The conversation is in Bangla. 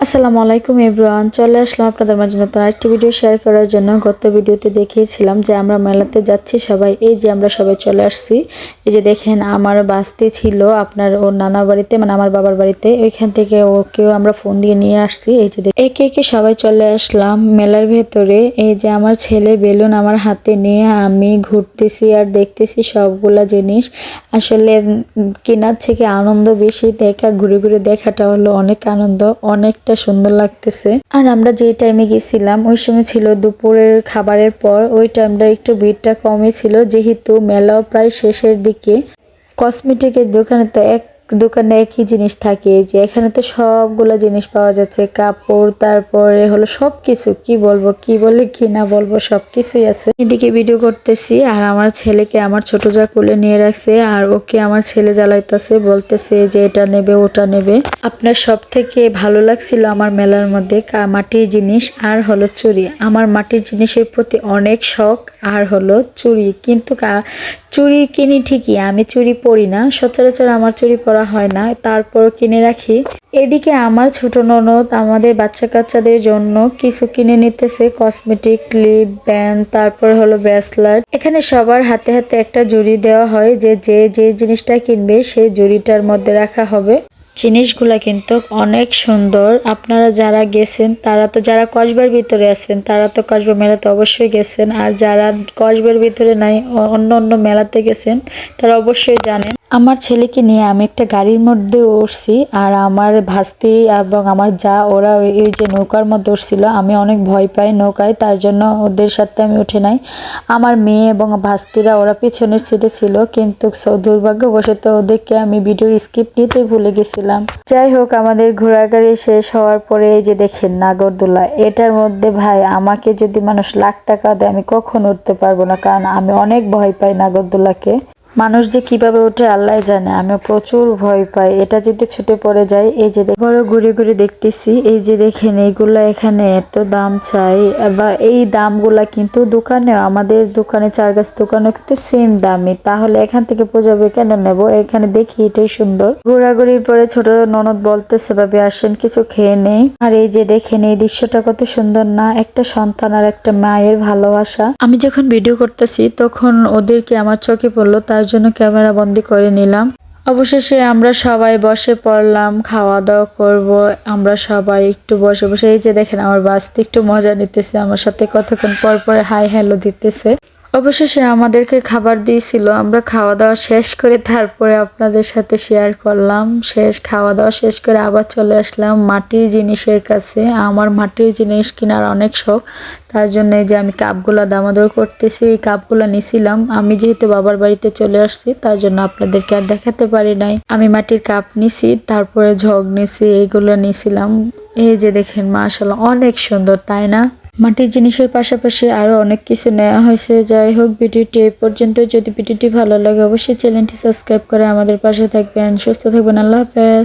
আসসালামু আলাইকুম এভরিওয়ান, চলে আসলাম আপনাদের মাঝে নতুন আরেকটি ভিডিও শেয়ার করার জন্য। গত ভিডিওতে দেখিয়েছিলাম যে আমরা মেলাতে যাচ্ছি সবাই। এই যে আমরা সবাই চলে আসছি। এই যে দেখেন আমার বাসতে ছিল আপনার ওর নানা বাড়িতে, মানে আমার বাবার বাড়িতে। ওইখান থেকে ওকেও আমরা ফোন দিয়ে নিয়ে আসছি। এই যে একে একে সবাই চলে আসলাম মেলার ভেতরে। এই যে আমার ছেলে বেলুন আমার হাতে নিয়ে আমি ঘুরতেছি আর দেখতেছি সবগুলা জিনিস। আসলে কেনার থেকে আনন্দ বেশি, দেখা ঘুরে ঘুরে দেখাটা হলো অনেক আনন্দ, অনেকটা সুন্দর লাগতেছে। আর আমরা যে টাইমে গেছিলাম ওই সময় ছিল দুপুরের খাবারের পর। ওই টাইমটা একটু ভিড়টা কমই ছিল, যেহেতু মেলাও প্রায় শেষের দিকে। কসমেটিকের দোকানে তো দোকানে একই জিনিস থাকে, যে এখানে তো সবগুলা জিনিস পাওয়া যাচ্ছে, কাপড়, তারপরে হলো সবকিছু। কি বলবো, কি বলে কি না বলবো, সবকিছুই আছে। এদিকে ভিডিও করতেছি আর আমার ছেলেকে আমার ছোট যা কোলে নিয়ে রাখছে, আর ওকে আমার ছেলে জ্বালাইতেছে, বলতেছে যে এটা নেবে ওটা নেবে। আপনার সব থেকে ভালো লাগছিল আমার মেলার মধ্যে মাটির জিনিস আর হলো চুড়ি। আমার মাটির জিনিসের প্রতি অনেক শখ, আর হলো চুড়ি। কিন্তু চুড়ি কিনি ঠিকই, আমি চুড়ি পরি না, সচরাচর আমার চুড়ি পরা হয় না, তারপর কিনে রাখি। এদিকে আমার ছোট ননদ আমাদের বাচ্চা কাচ্চাদের জন্য কিছু কিনে নিতেছে, কসমেটিক, ক্লিপ, ব্যান্ড, তারপর হলো ব্রেসলেট। এখানে সবার হাতে হাতে একটা জুড়ি দেওয়া হয়, যে যে জিনিসটা কিনবে সেই জুড়িটার মধ্যে রাখা হবে। জিনিসগুলা কিন্তু অনেক সুন্দর। আপনারা যারা গেছেন তারা তো, যারা কসবার ভিতরে আছেন তারা তো কসবা মেলাতে অবশ্যই গেছেন, আর যারা কসবার ভিতরে নাই অন্য অন্য মেলাতে গেছেন তারা অবশ্যই জানেন। আমার ছেলেকে নিয়ে আমি একটা গাড়ির মধ্যে উঠছি, আর আমার ভাস্তি এবং আমার যা ওরা ওই যে নৌকার মধ্যে উঠছিল। আমি অনেক ভয় পাই নৌকায়, তার জন্য ওদের সাথে আমি উঠে নাই। আমার মেয়ে এবং ভাস্তিরা ওরা পিছনের সিটে ছিল, কিন্তু দুর্ভাগ্যবশত ওদেরকে আমি ভিডিওর স্কিপ নিতে ভুলে গেছিলাম। যাই হোক, আমাদের ঘোরাঘুরি শেষ হওয়ার পরে এই যে দেখেন নাগরদোলা। এটার মধ্যে ভাই আমাকে যদি মানুষ লাখ টাকা দেয় আমি কখনো উঠতে পারবো না, কারণ আমি অনেক ভয় পাই নাগরদোলাকে। মানুষ যে কিভাবে ওঠে আল্লাহ জানে, আমি প্রচুর ভয় পাই। এটা যদি ছুটে পড়ে যায়। এই যে বড় ঘুরে ঘুরে দেখতেছি। এই যে দেখেন এইগুলা এখানে এত দাম চাই, এবার এই দামগুলা কিন্তু দোকানে, আমাদের দোকানে চারগাছ দোকানে কিন্তু সেম দামই। তাহলে এখান থেকে পোজাবে কেন নেব? এখানে দেখি এটাই সুন্দর। ঘোরাঘুরির পরে ছোট ননদ বলতেছে ভাবি আসেন কিছু খেয়ে নেই। আর এই যে দেখেন এই দৃশ্যটা কত সুন্দর না, একটা সন্তান আর একটা মায়ের ভালোবাসা। আমি যখন ভিডিও করতেছি তখন ওদেরকে আমার চোখে পড়লো, তার জন্য ক্যামেরা বন্দি করে নিলাম। অবশেষে আমরা সবাই বসে পড়লাম, খাওয়া দাওয়া করব। আমরা সবাই একটু বসে বসে, এই যে দেখেন আমার বাস্তি একটু মজা নিতেছে, আমার সাথে কতক্ষণ পর পরে হাই হ্যালো দিতেছে। অবশেষে আমাদেরকে খাবার দিয়েছিল, আমরা খাওয়া দাওয়া শেষ করে তারপরে আপনাদের সাথে শেয়ার করলাম। খাওয়া দাওয়া শেষ করে আবার চলে আসলাম মাটির জিনিসের কাছে। আমার মাটির জিনিস কেনার অনেক শখ, তার জন্য এই যে আমি কাপগুলা দামাদর করতেছি। এই কাপগুলা নিছিলাম, আমি যেহেতু বাবার বাড়িতে চলে আসছি তার জন্য আপনাদেরকে আর দেখাতে পারি নাই। আমি মাটির কাপ নিছি, তারপরে ঝগ নিছি, এইগুলো নিছিলাম। এই যে দেখেন মাশাআল্লাহ অনেক সুন্দর, তাই না? মাটির জিনিসের পাশাপাশি আরো অনেক কিছু নেওয়া হয়েছে। যাই হোক, ভিডিওটি এই পর্যন্ত। যদি ভিডিওটি ভালো লাগে অবশ্যই চ্যানেলটি সাবস্ক্রাইব করে আমাদের পাশে থাকবেন। সুস্থ থাকবেন। আল্লাহ হাফেজ।